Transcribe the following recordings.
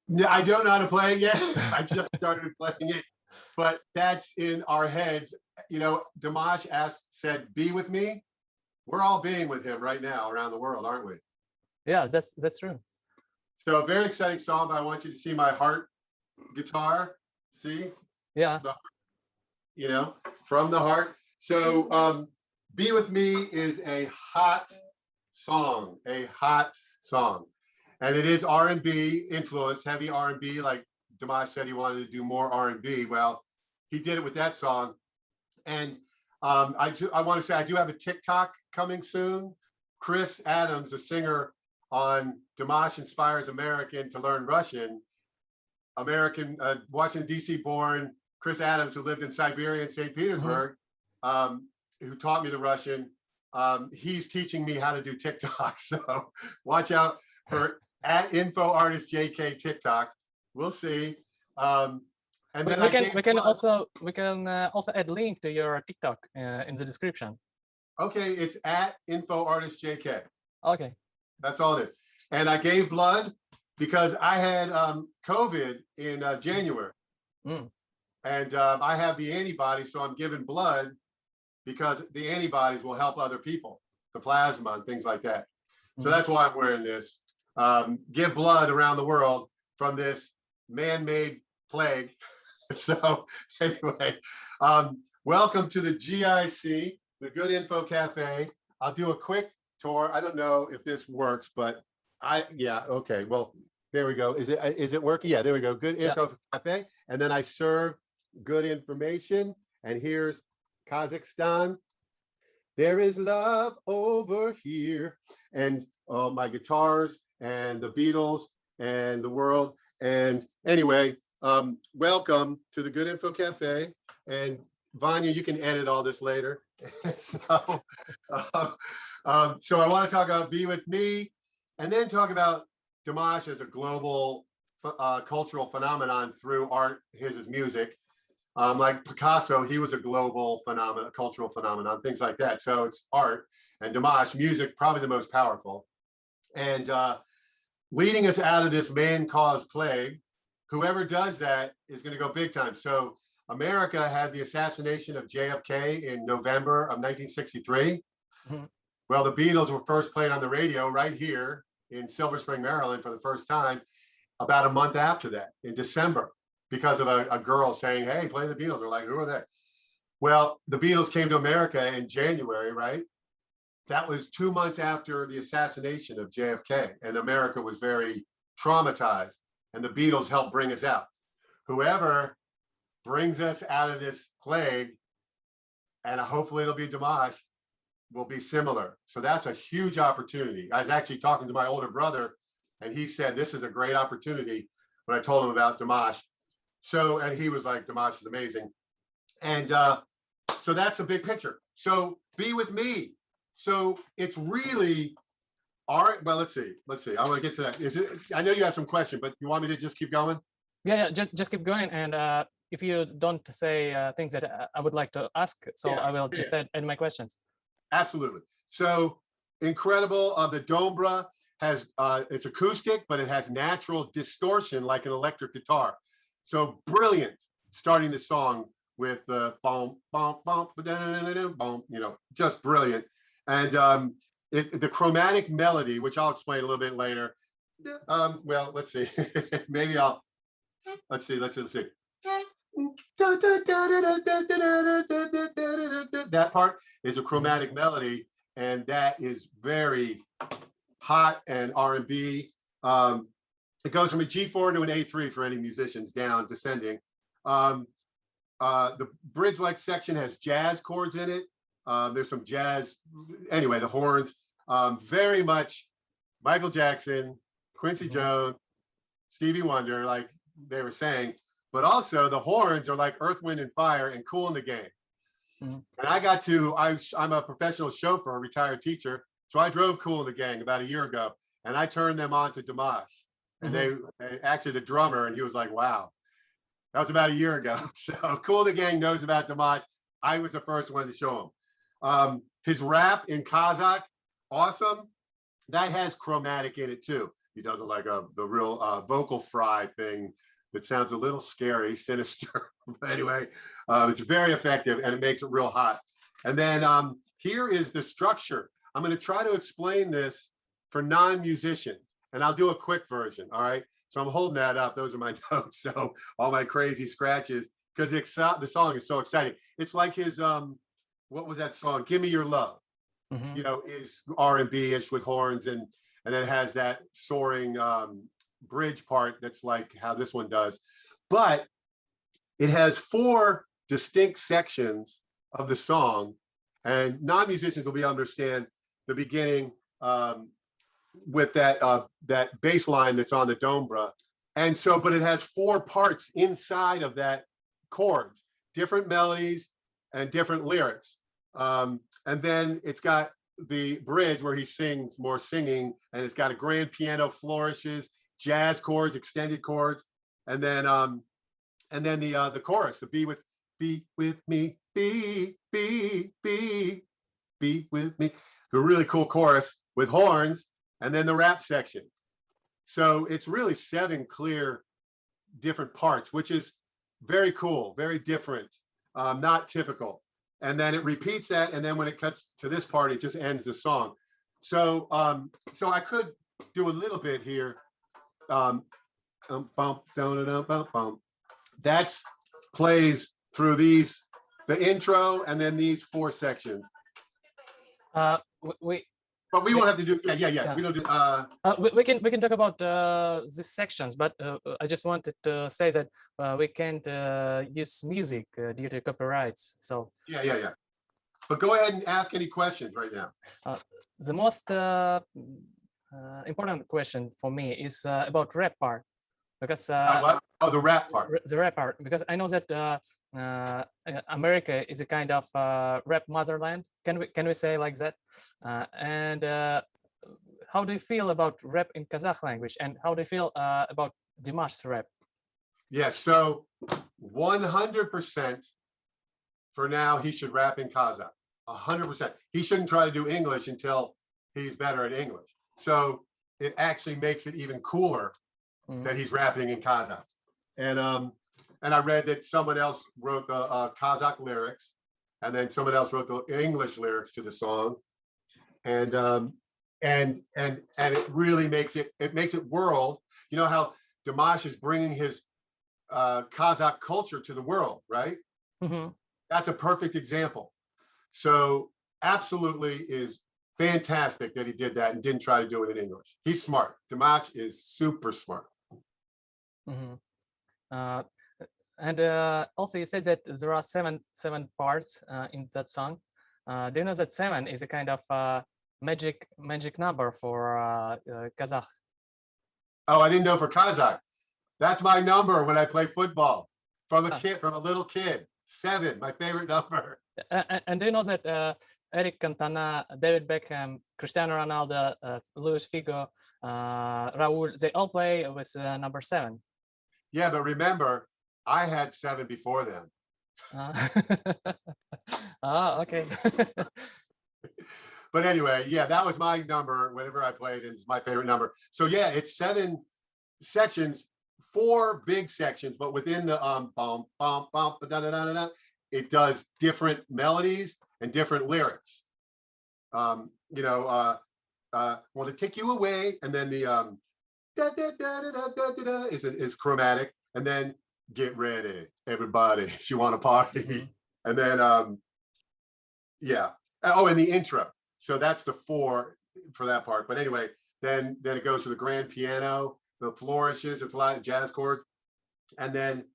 No, I don't know how to play it yet. I just started playing it, but that's in our heads. You know, Dimash said, "Be with me." We're all being with him right now around the world, aren't we? Yeah, that's true. So a very exciting song, but I want you to see my heart guitar. See? Yeah. You know, from the heart. So Be With Me is a hot song, and it is R&B influenced, heavy R&B. Like Dimash said, he wanted to do more R&B. Well, he did it with that song. And I want to say I do have a TikTok coming soon. Chris Adams, a singer on Dimash Inspires American to Learn Russian, Washington, D.C. born Chris Adams, who lived in Siberia and St. Petersburg, who taught me the Russian. He's teaching me how to do TikTok. So watch out for @InfoArtistJK TikTok. We'll see. And then we can also add link to your TikTok in the description. Okay, it's @InfoArtistJK. Okay. That's all it is. And I gave blood because I had COVID in January. And I have the antibodies, so I'm giving blood because the antibodies will help other people, the plasma and things like that. So that's why I'm wearing this. Give blood around the world from this man-made plague. So anyway, welcome to the GIC, the Good Info Cafe. I'll do a quick tour. I don't know if this works, but yeah, okay. Well, there we go. Is it working? Yeah, there we go. Good Info Cafe. And then I serve good information. And here's Kazakhstan. There is love over here. And my guitars and the Beatles and the world. And anyway, welcome to the Good Info Cafe. And Vanya, you can edit all this later. So I want to talk about Be With Me, and then talk about Dimash as a global cultural phenomenon through art, his music. Like Picasso, he was a global phenomenon, cultural phenomenon, things like that. So it's art, and Dimash, music, probably the most powerful. And leading us out of this man-caused plague, whoever does that is going to go big time. So America had the assassination of JFK in November of 1963. Well, the Beatles were first played on the radio right here in Silver Spring, Maryland for the first time about a month after that, in December, because of a girl saying, hey, play the Beatles. We're like, who are they? Well, the Beatles came to America in January, right? That was 2 months after the assassination of JFK, and America was very traumatized, and the Beatles helped bring us out. Whoever brings us out of this plague, and hopefully it'll be Dimash, will be similar. So that's a huge opportunity. I was actually talking to my older brother, and he said, this is a great opportunity when I told him about Dimash. So, and he was like, Dimash is amazing. And so that's a big picture. So Be With Me. So it's really, all right, well, let's see. I want to get to that. I know you have some question, but you want me to just keep going? Yeah, just keep going. And if you don't say things that I would like to ask, so I will just add my questions. Absolutely. So incredible. The Dombra has, it's acoustic, but it has natural distortion like an electric guitar. So brilliant starting the song with the boom, boom, boom, boom, you know, just brilliant. And the chromatic melody, which I'll explain a little bit later. Well, let's see. Maybe let's see. That part is a chromatic melody, and that is very hot and R&B. It goes from a G4 to an A3 for any musicians, down, descending. The bridge-like section has jazz chords in it. There's some jazz, anyway, the horns, very much Michael Jackson, Quincy Jones, Stevie Wonder, like they were saying, but also the horns are like Earth, Wind and Fire and Kool and the Gang. And I got to, I'm a professional chauffeur, a retired teacher, so I drove Kool and the Gang about a year ago, and I turned them on to Dimash. And they actually, the drummer, and he was like, wow. That was about a year ago. So Kool and the Gang knows about Dimash. I was the first one to show him. His rap in Kazakh, awesome. that has chromatic in it too. He does it like the real vocal fry thing that sounds a little scary, sinister. But anyway, it's very effective and it makes it real hot. And then here is the structure. I'm going to try to explain this for non-musicians, and I'll do a quick version. All right. So I'm holding that up. Those are my notes. So all my crazy scratches, because the song is so exciting. It's like his what was that song? Give Me Your Love. Mhm. You know, is R&B-ish with horns, and then it has that soaring bridge part that's like how this one does. But it has 4 distinct sections of the song, and non-musicians will be able to understand the beginning with that bass line that's on the Dombra. And so, but it has 4 parts inside of that chords, different melodies and different lyrics. And then it's got the bridge where he sings more singing, and it's got a grand piano flourishes, jazz chords, extended chords, and then the chorus, the be with me, be with me, the really cool chorus with horns, and then the rap section. So it's really 7 clear different parts, which is very cool, very different, not typical. And then it repeats that, and then when it cuts to this part, it just ends the song. So so I could do a little bit here. That's plays through these, the intro, and then these 4 sections. But we won't have to do. Yeah. We don't do. We can talk about these sections, but I just wanted to say that we can't use music due to copyrights. So Yeah. But go ahead and ask any questions right now. The most important question for me is about rap part, because What? Oh, the rap part. the rap part, because I know that America is a kind of rap motherland. Can we say like that? And how do you feel about rap in Kazakh language, and how do you feel about Dimash's rap? Yes. So 100% for now, he should rap in Kazakh. 100%. He shouldn't try to do English until he's better at English. So it actually makes it even cooler that he's rapping in Kazakh. And I read that someone else wrote the Kazakh lyrics, and then someone else wrote the English lyrics to the song, and it really makes it world. You know how Dimash is bringing his Kazakh culture to the world, right? Mm-hmm. That's a perfect example. So absolutely is fantastic that he did that and didn't try to do it in English. He's smart. Dimash is super smart. Mm-hmm. And also, you said that there are seven parts in that song. Do you know that 7 is a kind of magic number for Kazakh? Oh, I didn't know for Kazakh. That's my number when I play football. From a little kid. 7, my favorite number. And do you know that Eric Cantona, David Beckham, Cristiano Ronaldo, Luis Figo, Raul, they all play with number 7. Yeah, but remember, I had 7 before them. Okay. But anyway, yeah, that was my number whenever I played, and it's my favorite number. So yeah, it's 7 sections, 4 big sections, but within the it does different melodies and different lyrics. Want to take you away, and then the is chromatic, and then get ready, everybody. She want to party, and then yeah. Oh, and the intro. So that's the 4 for that part. But anyway, then it goes to the grand piano, the flourishes. It's a lot of jazz chords, and then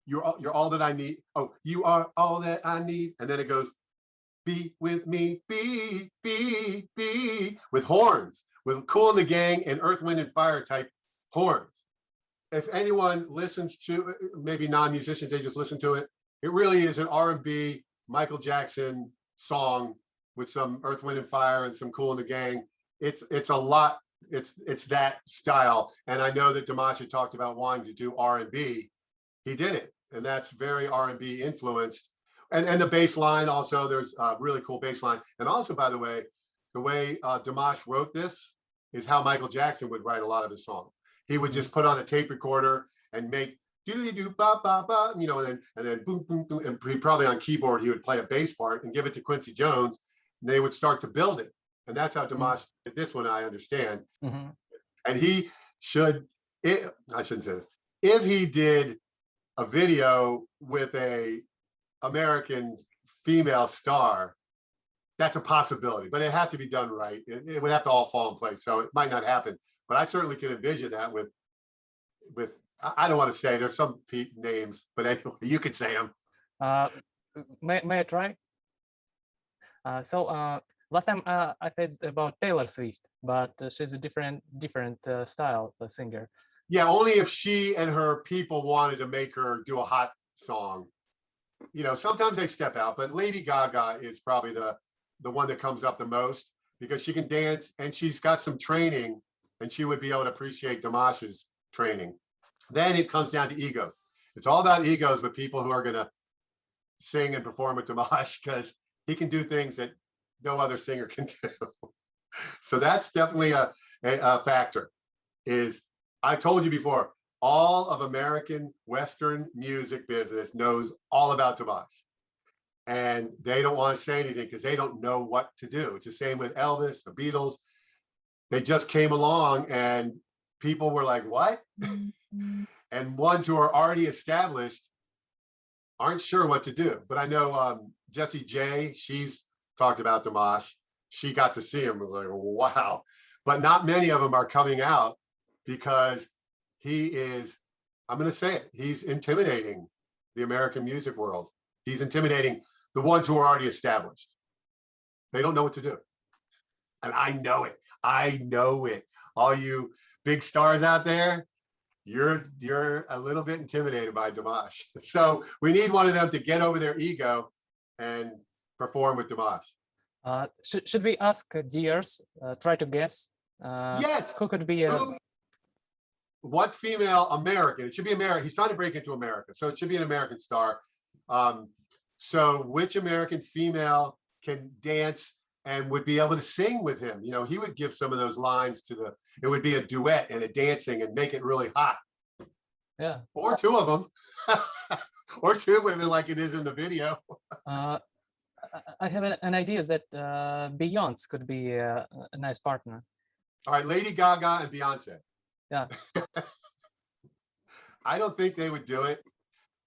you're all that I need. Oh, you are all that I need, and then it goes, be with me, be with horns, with Kool and the Gang and Earth, Wind and Fire type horns. If anyone listens to, maybe non-musicians, they just listen to it. It really is an R&B Michael Jackson song with some Earth, Wind and Fire and some Kool and the Gang. It's a lot. It's that style. And I know that Dimash had talked about wanting to do R&B. He did it, and that's very R&B influenced. And the bass line also, there's a really cool bass line. And also, by the way Dimash wrote this, is how Michael Jackson would write a lot of his songs. He would just put on a tape recorder and make doodly doo ba ba ba, you know, and then boom boom boom, and probably on keyboard he would play a bass part and give it to Quincy Jones, and they would start to build it. And that's how Dimash did this one, I understand. And he should, I shouldn't say this, if he did a video with a American female star, that's a possibility, but it had to be done right. It would have to all fall in place. So it might not happen, but I certainly can envision that with, I don't want to say, there's some names, but anyway, you could say them. May I try? Last time I said about Taylor Swift, but she's a different style singer. Yeah, only if she and her people wanted to make her do a hot song. You know, sometimes they step out, but Lady Gaga is probably the one that comes up the most because she can dance and she's got some training and she would be able to appreciate Dimash's training. Then it comes down to egos. It's all about egos with people who are going to sing and perform with Dimash because he can do things that no other singer can do. So that's definitely a factor. Is I told you before, all of American Western music business knows all about Dimash. And they don't want to say anything because they don't know what to do. It's the same with Elvis, the Beatles. They just came along and people were like, what? And ones who are already established aren't sure what to do. But I know Jessie J, she's talked about Dimash. She got to see him, was like, wow. But not many of them are coming out because he is, I'm going to say it, he's intimidating the American music world. He's intimidating the ones who are already established. They don't know what to do. And I know it. I know it. All you big stars out there, you're a little bit intimidated by Dimash. So we need one of them to get over their ego and perform with Dimash. Should we ask Dears, try to guess? Yes. Who could be what female American? It should be American. He's trying to break into America, so it should be an American star. So which American female can dance and would be able to sing with him? You know, he would give some of those lines to the, it would be a duet and a dancing and make it really hot. Yeah. Or two of them. Or two women like it is in the video. I have an idea that Beyonce could be a nice partner. All right, Lady Gaga and Beyonce. Yeah. I don't think they would do it,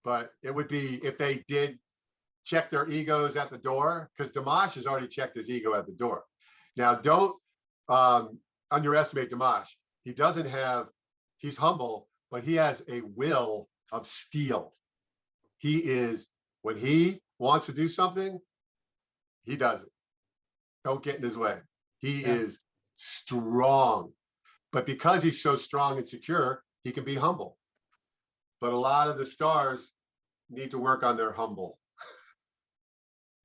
but it would be if they did check their egos at the door, because Dimash has already checked his ego at the door. Now, don't underestimate Dimash. He doesn't have, he's humble, but he has a will of steel. He is, when he wants to do something, he does it. Don't get in his way. He is strong. But because he's so strong and secure, he can be humble. But a lot of the stars need to work on their humble.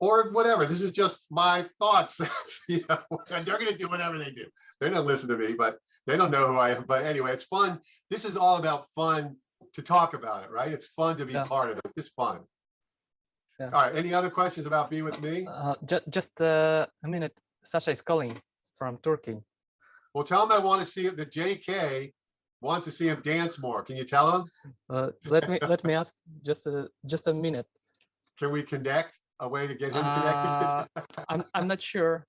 Or whatever. This is just my thoughts. You know, and they're going to do whatever they do. They don't listen to me, but they don't know who I am. But anyway, it's fun. This is all about fun to talk about it, right? It's fun to be part of it. It's fun. Yeah. All right. Any other questions about Be With Me? Just a minute. Sasha is calling from Turkey. Well, tell him I want to see it. The JK wants to see him dance more. Can you tell him? Let me ask just a minute. Can we connect? A way to get him connected? I'm not sure.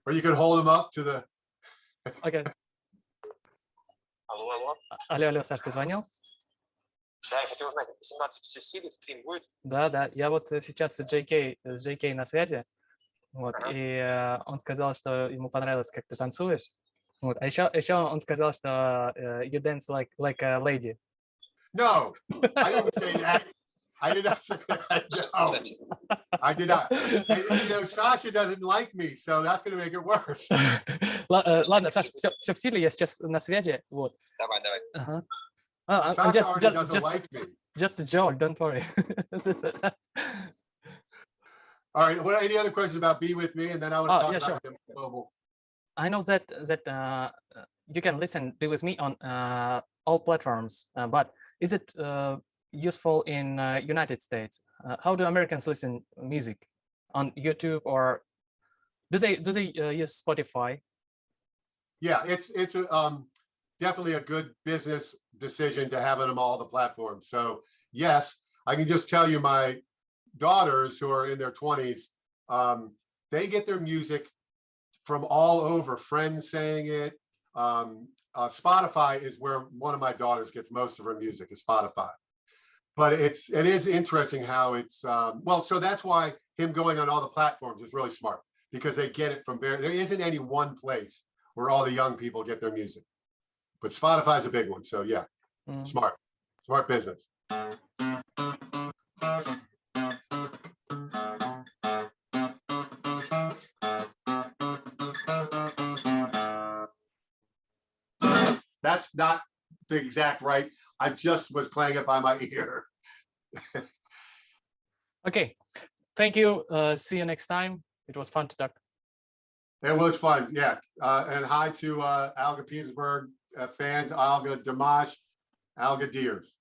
Or you could hold him up to the... Okay. Алло. Алло, Саш, ты звонил? Да, я хотел узнать, 18 все силы, стрим будет? Да, я вот сейчас с JK на связи, вот, и он сказал, что ему понравилось, как ты танцуешь, вот, а еще он сказал, что you dance like a lady. No, I didn't say that. I did not say that. No, I did not. And, you know, Sasha doesn't like me, so that's going to make it worse. Ладно, Саша, все в силе, я сейчас на связи, вот. Давай. Sasha already doesn't like me. Just a joke, don't worry. All right, what any other questions about Be With Me? And then I want to talk about the global. I know that you can listen Be With Me on all platforms, but is it useful in United States? How do Americans listen music on YouTube, or do they use Spotify? Yeah, it's a definitely a good business decision to have them all the platforms. So yes, I can just tell you my daughters who are in their 20s, they get their music from all over, friends saying it. Spotify is where one of my daughters gets most of her music, is Spotify. But it is interesting how it's well, so that's why him going on all the platforms is really smart, because they get it from there isn't any one place where all the young people get their music. But Spotify is a big one. So yeah, Mm. smart business. That's not the exact right. I just was playing it by my ear. Okay, thank you. See you next time. It was fun to talk. It was fun, yeah. And hi to Alga Petersburg fans, Alga Dimash, Alga Deers.